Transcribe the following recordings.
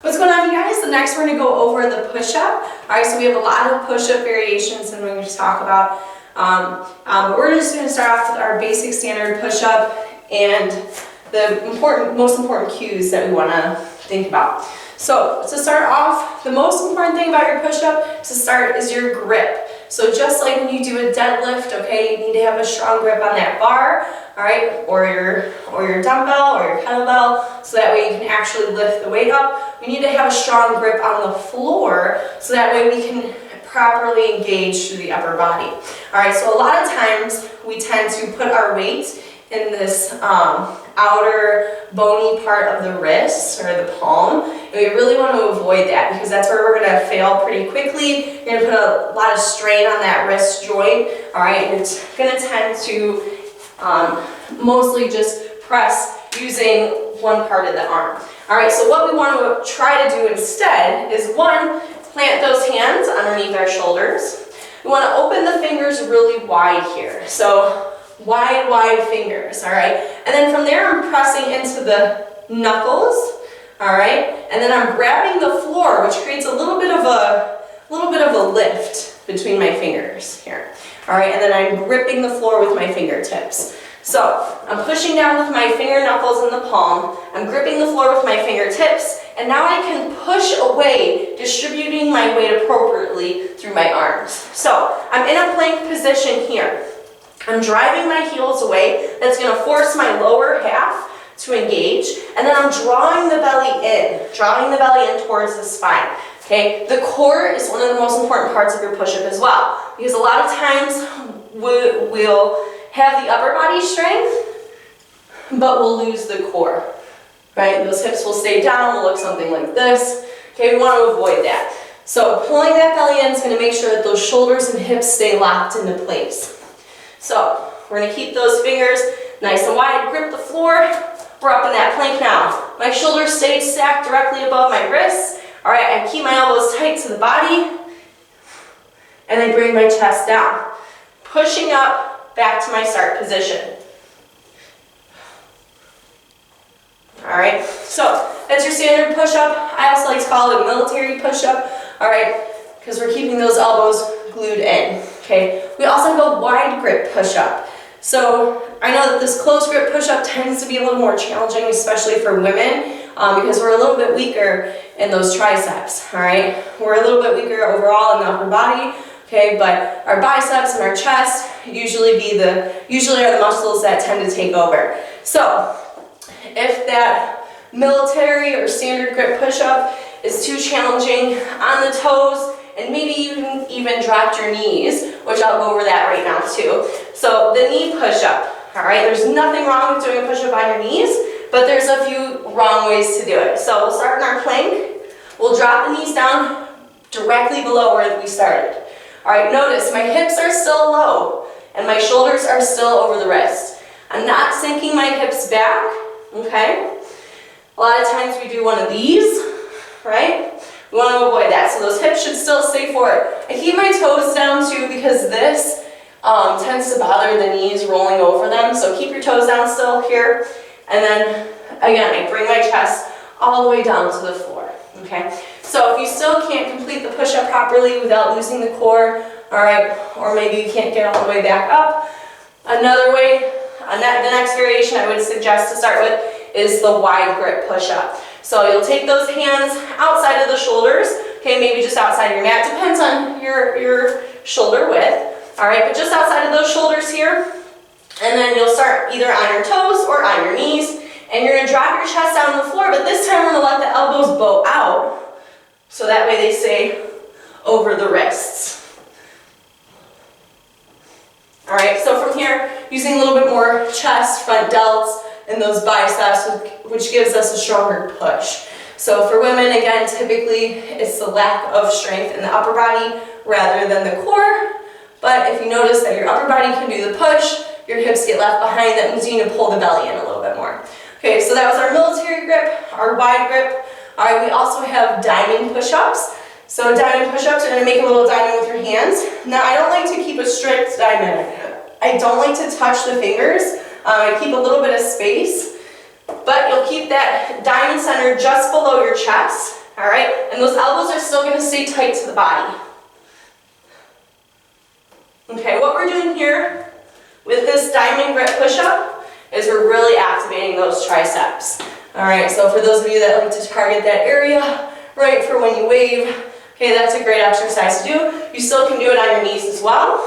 What's going on, you guys? So next we're going to go over the push-up. All right, so we have a lot of push-up variations and we're going to talk about. But we're just going to start off with our basic standard push-up and the most important cues that we want to think about. So to start off, the most important thing about your push-up to start is your grip. So just like when you do a deadlift, okay, you need to have a strong grip on that bar, all right, or your dumbbell or your kettlebell, so that way you can actually lift the weight up. We need to have a strong grip on the floor, so that way we can properly engage through the upper body. All right, so a lot of times we tend to put our weight in this outer bony part of the wrist or the palm, and we really want to avoid that because that's where we're going to fail pretty quickly. You're going to put a lot of strain on that wrist joint, all right, and it's going to tend to mostly just press using one part of the arm. All right, so what we want to try to do instead is, one, plant those hands underneath our shoulders. We want to open the fingers really wide here. So wide fingers, all right? And then from there, I'm pressing into the knuckles, all right? And then I'm grabbing the floor, which creates a little bit of a lift between my fingers here, all right? And then I'm gripping the floor with my fingertips. So I'm pushing down with my finger knuckles in the palm, I'm gripping the floor with my fingertips, and now I can push away, distributing my weight appropriately through my arms. So I'm in a plank position here. I'm driving my heels away. That's going to force my lower half to engage, and then I'm drawing the belly in towards the spine. Okay, the core is one of the most important parts of your push-up as well, because a lot of times we'll have the upper body strength, but we'll lose the core, right? Those hips will stay down, will look something like this. Okay, we want to avoid that. So pulling that belly in is going to make sure that those shoulders and hips stay locked into place. So we're going to keep those fingers nice and wide, grip the floor. We're up in that plank now. My shoulders stay stacked directly above my wrists. All right, I keep my elbows tight to the body, and I bring my chest down. Pushing up, back to my start position. All right, so that's your standard push-up. I also like to call it a military push-up, all right, because we're keeping those elbows glued in, okay? We also have a wide grip push-up. So I know that this closed grip push-up tends to be a little more challenging, especially for women, because we're a little bit weaker in those triceps, all right? We're a little bit weaker overall in the upper body, okay? But our biceps and our chest usually are the muscles that tend to take over. So if that military or standard grip push-up is too challenging on the toes, and maybe you even dropped your knees, which I'll go over that right now too. So the knee push-up, all right? There's nothing wrong with doing a push-up on your knees, but there's a few wrong ways to do it. So we'll start in our plank. We'll drop the knees down directly below where we started. All right, notice my hips are still low and my shoulders are still over the wrist. I'm not sinking my hips back, okay? A lot of times we do one of these, right? We want to avoid that, so those hips should still stay forward. I keep my toes down too because this tends to bother the knees rolling over them, so keep your toes down still here. And then, again, I bring my chest all the way down to the floor, okay? So if you still can't complete the push-up properly without losing the core, all right, or maybe you can't get all the way back up, another way, the next variation I would suggest to start with is the wide grip push-up. So you'll take those hands outside of the shoulders, okay, maybe just outside your mat, depends on your shoulder width, all right, but just outside of those shoulders here, and then you'll start either on your toes or on your knees, and you're going to drop your chest down on the floor, but this time we're going to let the elbows bow out, so that way they stay over the wrists. All right, so from here, using a little bit more chest, front delts, and those biceps, which gives us a stronger push. So for women, again, typically it's the lack of strength in the upper body rather than the core. But if you notice that your upper body can do the push, your hips get left behind, that means you need to pull the belly in a little bit more. Okay, so that was our military grip, our wide grip. All right, we also have diamond push-ups. So diamond push-ups, you're going to make a little diamond with your hands. Now, I don't like to keep a strict diamond. I don't like to touch the fingers. I keep a little bit of space, but you'll keep that diamond center just below your chest, All right, and those elbows are still gonna stay tight to the body. Okay, what we're doing here with this diamond grip push-up is we're really activating those triceps. All right, so for those of you that like to target that area, right, for when you wave, okay, that's a great exercise to do. You still can do it on your knees as well.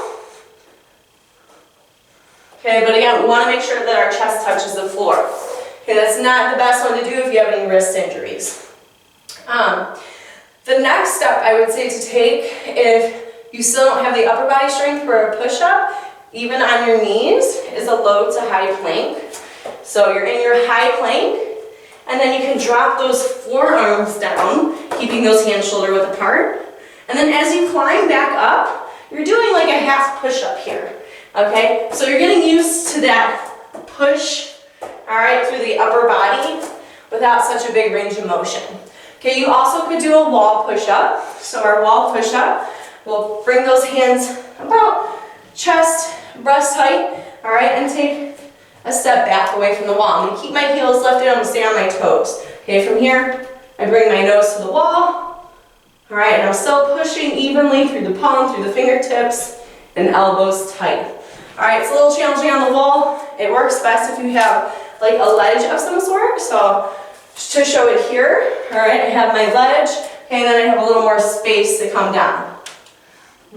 Okay, but again, we want to make sure that our chest touches the floor. Okay, that's not the best one to do if you have any wrist injuries. The next step I would say to take if you still don't have the upper body strength for a push-up, even on your knees, is a low to high plank. So you're in your high plank, and then you can drop those forearms down, keeping those hands shoulder width apart. And then as you climb back up, you're doing like a half push-up here. Okay, so you're getting used to that push, all right, through the upper body without such a big range of motion. Okay, you also could do a wall push-up. So our wall push-up, we'll bring those hands about chest, breast height, all right, and take a step back away from the wall. I'm gonna keep my heels lifted, I'm gonna stay on my toes. Okay, from here, I bring my nose to the wall, all right, and I'm still pushing evenly through the palm, through the fingertips, and elbows tight. All right, it's a little challenging on the wall. It works best if you have like a ledge of some sort. So to show it here, all right, I have my ledge, okay, and then I have a little more space to come down.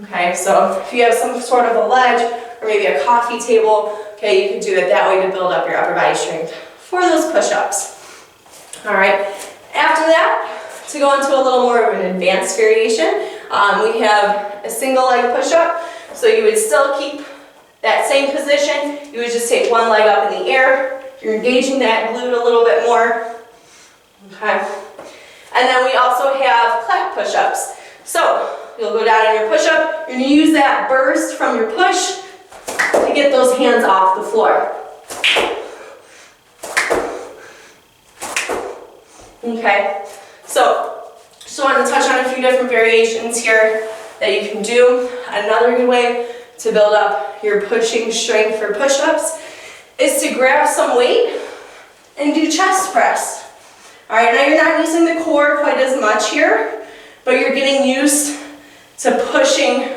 Okay, so if you have some sort of a ledge or maybe a coffee table, okay, you can do it that way to build up your upper body strength for those push-ups. All right, after that, to go into a little more of an advanced variation, we have a single leg push-up. So you would still keep that same position. You would just take one leg up in the air. You're engaging that glute a little bit more. Okay. And then we also have clap push-ups. So you'll go down on your push-up. You're going to use that burst from your push to get those hands off the floor. Okay. So just want to touch on a few different variations here that you can do. Another good way to build up your pushing strength for push-ups is to grab some weight and do chest press. All right, now you're not using the core quite as much here, but you're getting used to pushing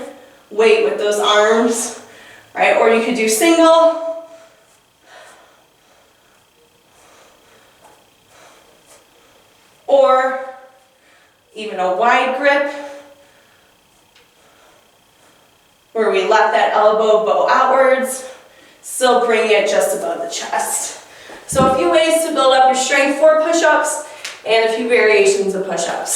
weight with those arms, right? Or you could do single, or even a wide grip, where we let that elbow bow outwards, still bring it just above the chest. So a few ways to build up your strength for push-ups and a few variations of push-ups.